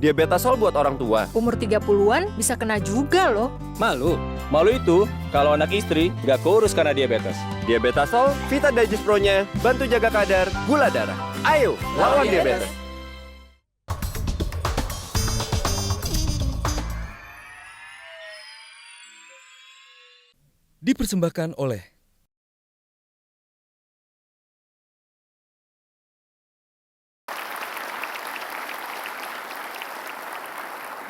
Diabetasol buat orang tua. Umur 30-an bisa kena juga loh. Malu? Malu itu kalau anak istri nggak kurus karena diabetes. Diabetasol, Vita Digest Pro-nya bantu jaga kadar gula darah. Ayo, lawan diabetes. Dipersembahkan oleh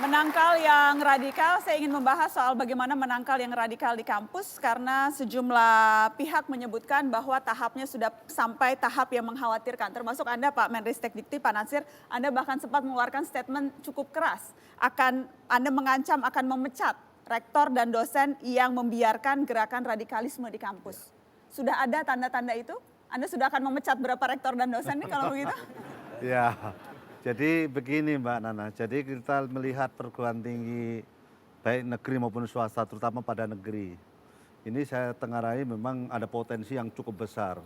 Menangkal yang radikal, saya ingin membahas soal bagaimana menangkal yang radikal di kampus karena sejumlah pihak menyebutkan bahwa tahapnya sudah sampai tahap yang mengkhawatirkan. Termasuk Anda Pak Menristek Dikti, Pak Natsir, Anda bahkan sempat mengeluarkan statement cukup keras. Anda mengancam akan memecat rektor dan dosen yang membiarkan gerakan radikalisme di kampus. Sudah ada tanda-tanda itu? Anda sudah akan memecat berapa rektor dan dosen nih kalau begitu? Ya. Jadi begini Mbak Nana, jadi kita melihat perguruan tinggi baik negeri maupun swasta terutama pada negeri. Ini saya tengarai memang ada potensi yang cukup besar.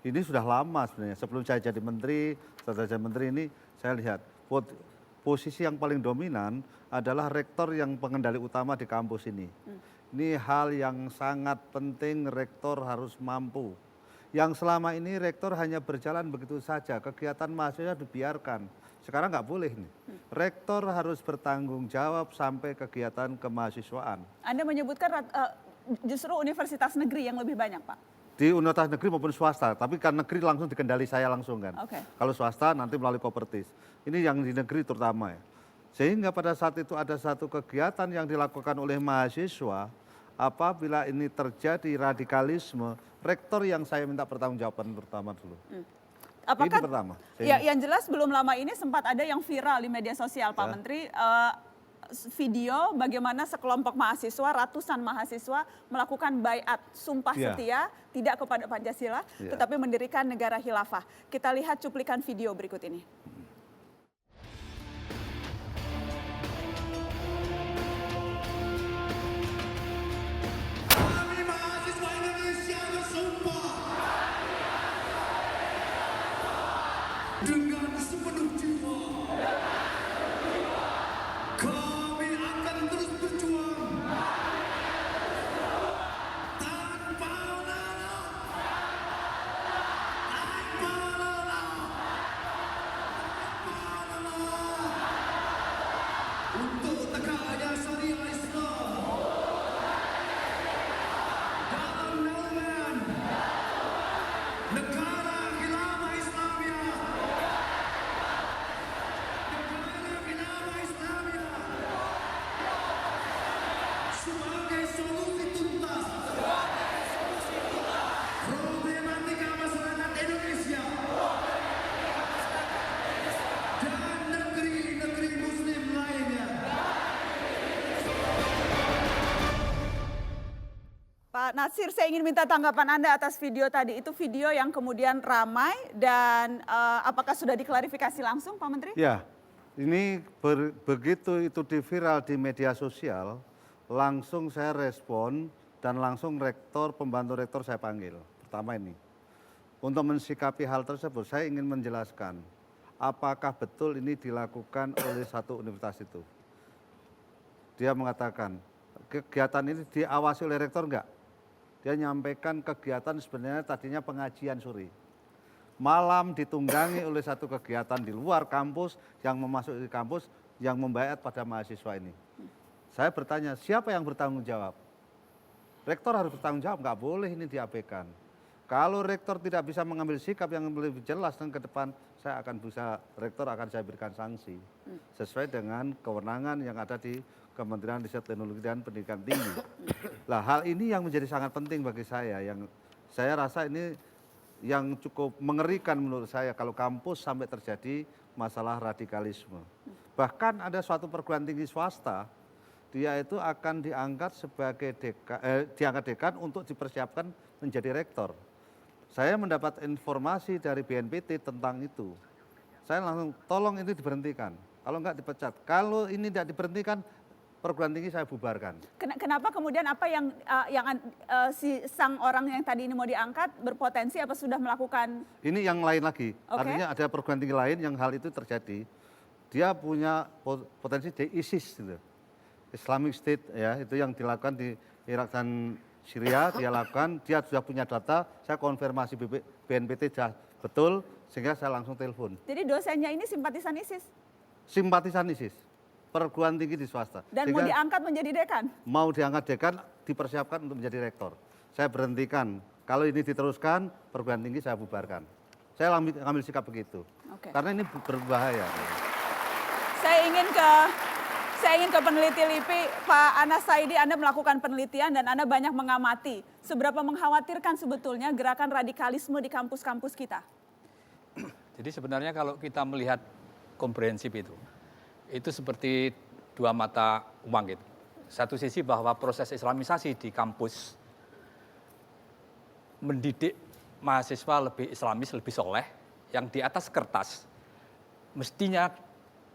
Ini sudah lama sebenarnya, sebelum saya jadi menteri, setelah jadi menteri ini saya lihat posisi yang paling dominan adalah rektor yang pengendali utama di kampus ini. Ini hal yang sangat penting, rektor harus mampu. Yang selama ini rektor hanya berjalan begitu saja, kegiatan mahasiswa dibiarkan. Sekarang nggak boleh nih. Rektor harus bertanggung jawab sampai kegiatan kemahasiswaan. Anda menyebutkan justru universitas negeri yang lebih banyak, Pak? Di universitas negeri maupun swasta, tapi kan negeri langsung dikendali saya langsung kan. Okay. Kalau swasta nanti melalui kopertis. Ini yang di negeri terutama ya. Sehingga pada saat itu ada satu kegiatan yang dilakukan oleh mahasiswa, apabila ini terjadi radikalisme, rektor yang saya minta pertanggungjawaban pertama dulu. Apakah, ini pertama. Ya, yang jelas belum lama ini sempat ada yang viral di media sosial, Pak Menteri, video bagaimana sekelompok mahasiswa, ratusan mahasiswa melakukan baiat sumpah setia, tidak kepada Pancasila, tetapi mendirikan negara khilafah. Kita lihat cuplikan video berikut ini. Dengan sepenuh jiwa, kami akan terus berjuang tanpa lelah, untuk tegaknya syariat Islam dalam naungan negara khilafah Islamiyah. Sebagai solusi tuntas problematika masyarakat Indonesia dan negeri-negeri muslim lainnya. Pak Natsir, saya ingin minta tanggapan Anda atas video tadi. Itu video yang kemudian ramai dan apakah sudah diklarifikasi langsung, Pak Menteri? Ya, ini begitu itu viral di media sosial, langsung saya respon dan langsung rektor, pembantu rektor saya panggil. Pertama ini, untuk mensikapi hal tersebut saya ingin menjelaskan apakah betul ini dilakukan oleh satu universitas itu. Dia mengatakan kegiatan ini diawasi oleh rektor enggak? Dia nyampaikan kegiatan sebenarnya tadinya pengajian sore. Malam ditunggangi oleh satu kegiatan di luar kampus yang memasuki kampus yang membaiat pada mahasiswa ini. Saya bertanya, siapa yang bertanggung jawab? Rektor harus bertanggung jawab, nggak boleh ini diabaikan. Kalau rektor tidak bisa mengambil sikap yang lebih jelas dan ke depan, rektor akan saya berikan sanksi. Sesuai dengan kewenangan yang ada di Kementerian Riset Teknologi dan Pendidikan Tinggi. Lah hal ini yang menjadi sangat penting bagi saya, yang saya rasa ini yang cukup mengerikan menurut saya kalau kampus sampai terjadi masalah radikalisme. Bahkan ada suatu perguruan tinggi swasta, dia itu akan diangkat sebagai dekan untuk dipersiapkan menjadi rektor. Saya mendapat informasi dari BNPT tentang itu. Saya langsung tolong ini diberhentikan. Kalau enggak dipecat. Kalau ini tidak diberhentikan, perguruan tinggi saya bubarkan. Kenapa kemudian apa yang si sang orang yang tadi ini mau diangkat berpotensi apa sudah melakukan? Ini yang lain lagi. Okay. Artinya ada perguruan tinggi lain yang hal itu terjadi. dia punya potensi di ISIS gitu. Islamic State ya, itu yang dilakukan di Irak dan Syria, dia lakukan, dia sudah punya data, saya konfirmasi BNPT sudah betul, sehingga saya langsung telepon. Jadi dosennya ini simpatisan ISIS Simpatisan ISIS, perguruan tinggi di swasta. dan mau Sehingga diangkat menjadi dekan. mau diangkat dekan, dipersiapkan untuk menjadi rektor. Saya berhentikan, kalau ini diteruskan, perguruan tinggi saya bubarkan. Saya ambil sikap begitu, Oke. karena ini berbahaya. Saya ingin ke peneliti LIPI, Pak Anas Saidi, Anda melakukan penelitian dan Anda banyak mengamati. Seberapa mengkhawatirkan sebetulnya gerakan radikalisme di kampus-kampus kita? Jadi sebenarnya kalau kita melihat komprehensif itu seperti dua mata uang gitu. Satu sisi bahwa proses islamisasi di kampus mendidik mahasiswa lebih islamis, lebih soleh, yang di atas kertas mestinya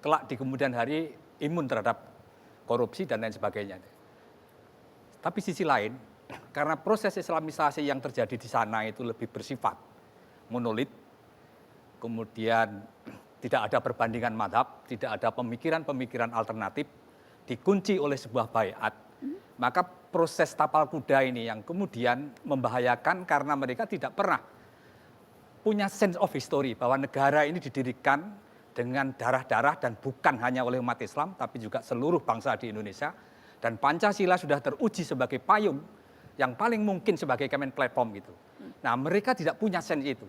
kelak di kemudian hari imun terhadap korupsi dan lain sebagainya. Tapi sisi lain, karena proses islamisasi yang terjadi di sana itu lebih bersifat monolit, kemudian tidak ada perbandingan madhab, tidak ada pemikiran-pemikiran alternatif, dikunci oleh sebuah baiat, maka proses tapal kuda ini yang kemudian membahayakan karena mereka tidak pernah punya sense of history bahwa negara ini didirikan dengan darah-darah dan bukan hanya oleh umat Islam, tapi juga seluruh bangsa di Indonesia. Dan Pancasila sudah teruji sebagai payung yang paling mungkin sebagai common platform gitu. Nah, mereka tidak punya sense itu.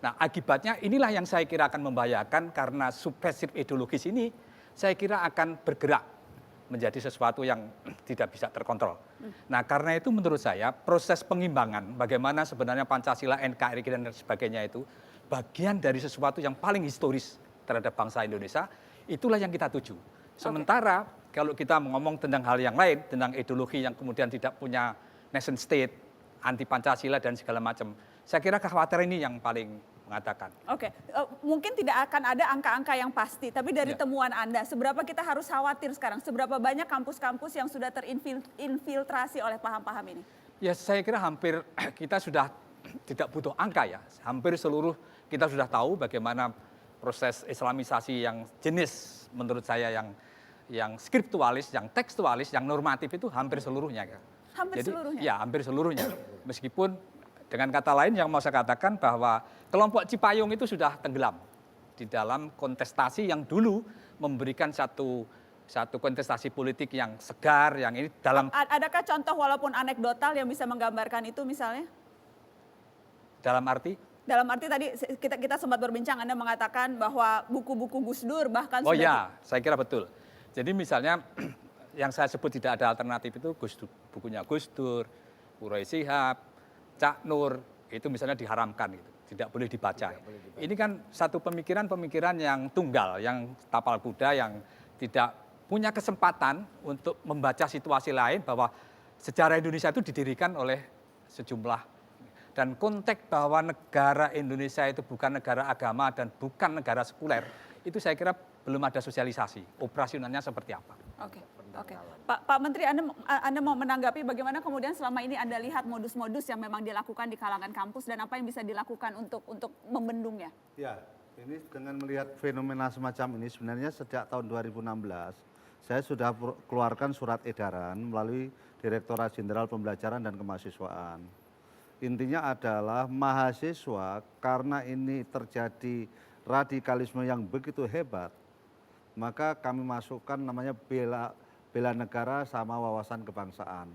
Nah, akibatnya inilah yang saya kira akan membahayakan karena subversif ideologis ini saya kira akan bergerak menjadi sesuatu yang tidak bisa terkontrol. Nah, karena itu menurut saya proses pengimbangan bagaimana sebenarnya Pancasila, NKRI dan sebagainya itu bagian dari sesuatu yang paling historis terhadap bangsa Indonesia, itulah yang kita tuju. Sementara kalau kita ngomong tentang hal yang lain, tentang ideologi yang kemudian tidak punya nation state, anti Pancasila dan segala macam, saya kira kekhawatiran ini yang paling mengatakan. Oke, mungkin tidak akan ada angka-angka yang pasti, tapi dari temuan Anda, seberapa kita harus khawatir sekarang? Seberapa banyak kampus-kampus yang sudah terinfiltrasi oleh paham-paham ini? Ya, saya kira hampir kita sudah tidak butuh angka ya. Hampir seluruh kita sudah tahu bagaimana proses islamisasi yang jenis menurut saya yang skriptualis, yang tekstualis, yang normatif itu hampir seluruhnya. Hampir seluruhnya? Ya, hampir seluruhnya. Meskipun dengan kata lain yang mau saya katakan bahwa kelompok Cipayung itu sudah tenggelam di dalam kontestasi yang dulu memberikan satu kontestasi politik yang segar, yang ini dalam... Adakah contoh walaupun anekdotal yang bisa menggambarkan itu misalnya? Dalam arti? Dalam arti tadi kita sempat berbincang, Anda mengatakan bahwa buku-buku Gus Dur bahkan Oh ya, saya kira betul. Jadi misalnya yang saya sebut tidak ada alternatif itu bukunya Gus Dur, Qurai Shihab, Cak Nur, itu misalnya diharamkan, gitu. Tidak boleh dibaca. Ini kan satu pemikiran-pemikiran yang tunggal, yang tapal kuda, yang tidak punya kesempatan untuk membaca situasi lain bahwa sejarah Indonesia itu didirikan oleh sejumlah. Dan konteks bahwa negara Indonesia itu bukan negara agama dan bukan negara sekuler, itu saya kira belum ada sosialisasi. Operasionalnya seperti apa? Oke. Pak Menteri, Anda mau menanggapi bagaimana kemudian selama ini Anda lihat modus-modus yang memang dilakukan di kalangan kampus dan apa yang bisa dilakukan untuk membendungnya? Ya, ini dengan melihat fenomena semacam ini sebenarnya sejak tahun 2016 saya sudah keluarkan surat edaran melalui Direktorat Jenderal Pembelajaran dan Kemahasiswaan. Intinya adalah mahasiswa karena ini terjadi radikalisme yang begitu hebat, maka kami masukkan namanya bela negara sama wawasan kebangsaan.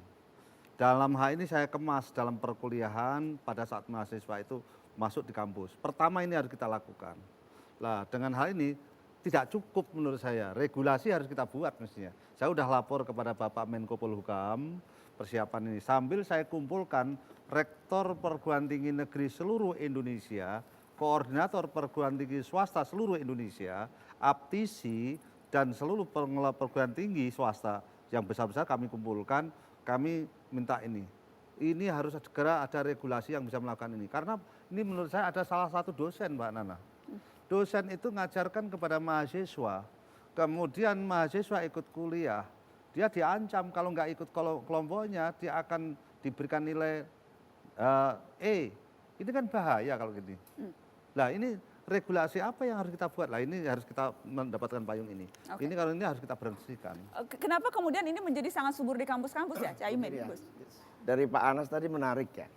Dalam hal ini saya kemas dalam perkuliahan pada saat mahasiswa itu masuk di kampus. Pertama ini harus kita lakukan. Nah, dengan hal ini tidak cukup menurut saya, regulasi harus kita buat mestinya. Saya sudah lapor kepada Bapak Menko Polhukam persiapan ini. Sambil saya kumpulkan rektor perguruan tinggi negeri seluruh Indonesia, koordinator perguruan tinggi swasta seluruh Indonesia, aptisi, dan seluruh pengelola perguruan tinggi swasta yang besar-besar kami kumpulkan, kami minta ini. Ini harus segera ada regulasi yang bisa melakukan ini. Karena ini menurut saya ada salah satu dosen, Mbak Nana. Dosen itu ngajarkan kepada mahasiswa, kemudian mahasiswa ikut kuliah, dia diancam kalau nggak ikut kelompoknya, dia akan diberikan nilai E. Ini kan bahaya kalau gini. Nah ini regulasi apa yang harus kita buat? Lah ini harus kita mendapatkan payung ini. Oke. Ini kalau ini harus kita berhentikan. Kenapa kemudian ini menjadi sangat subur di kampus-kampus ya, Caimin, Ya, Gus? dari Pak Anas tadi menarik ya.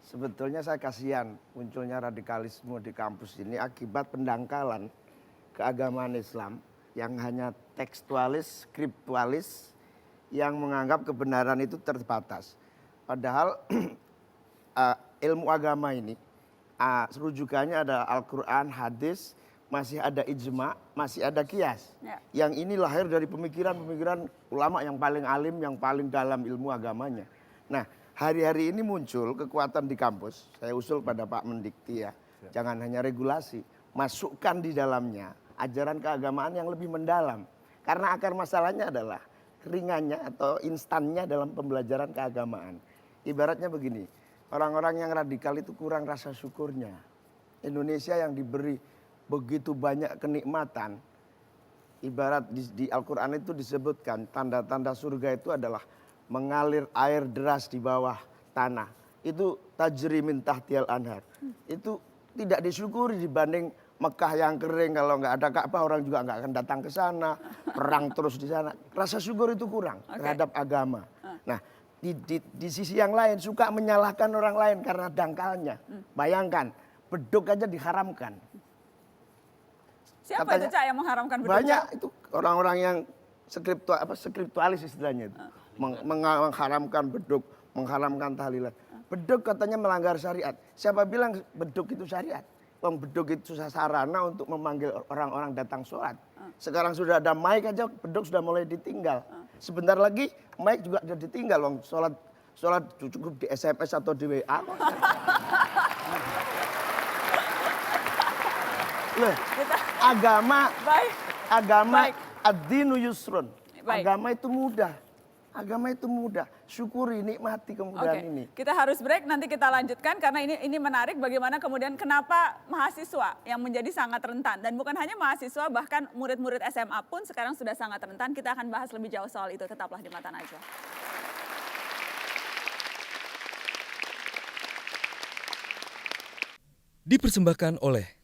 Sebetulnya saya kasihan munculnya radikalisme di kampus ini akibat pendangkalan keagamaan Islam yang hanya tekstualis, skriptualis, yang menganggap kebenaran itu terbatas. Padahal ilmu agama ini rujukannya ada Al-Quran, hadis, masih ada ijma, masih ada kias. Ya. Yang ini lahir dari pemikiran-pemikiran ulama yang paling alim, yang paling dalam ilmu agamanya. Nah, hari-hari ini muncul kekuatan di kampus. Saya usul pada Pak Mendikti ya, jangan hanya regulasi, masukkan di dalamnya ajaran keagamaan yang lebih mendalam. Karena akar masalahnya adalah ringannya atau instannya dalam pembelajaran keagamaan. Ibaratnya begini, orang-orang yang radikal itu kurang rasa syukurnya. Indonesia yang diberi begitu banyak kenikmatan, ibarat di Al-Quran itu disebutkan tanda-tanda surga itu adalah mengalir air deras di bawah tanah. Itu tajri min tahtiyal anhar. Itu tidak disyukuri dibanding Mekah yang kering, kalau nggak ada Ka'bah orang juga nggak akan datang ke sana, perang terus di sana. Rasa syukur itu kurang terhadap agama. Nah, di sisi yang lain suka menyalahkan orang lain karena dangkalnya. Bayangkan, beduk aja diharamkan. Siapa itu, Cak, yang mengharamkan beduk? Banyak itu orang-orang yang skriptualis istilahnya itu. Mengharamkan beduk, mengharamkan tahlilan. Beduk katanya melanggar syariat. Siapa bilang beduk itu syariat? Wong beduk itu sarana untuk memanggil orang-orang datang sholat. Sekarang sudah ada mic aja, beduk sudah mulai ditinggal. Sebentar lagi mic juga sudah ditinggal. Wong sholat cukup di SMS atau di WA. Loh, agama, Baik. ad-dinu yusrun. Baik. Agama itu mudah. Agama itu mudah. Syukuri, nikmati kemudahan ini. Kita harus break, nanti kita lanjutkan karena ini menarik bagaimana kemudian kenapa mahasiswa yang menjadi sangat rentan. Dan bukan hanya mahasiswa, bahkan murid-murid SMA pun sekarang sudah sangat rentan. Kita akan bahas lebih jauh soal itu, tetaplah di Mata Najwa. Dipersembahkan oleh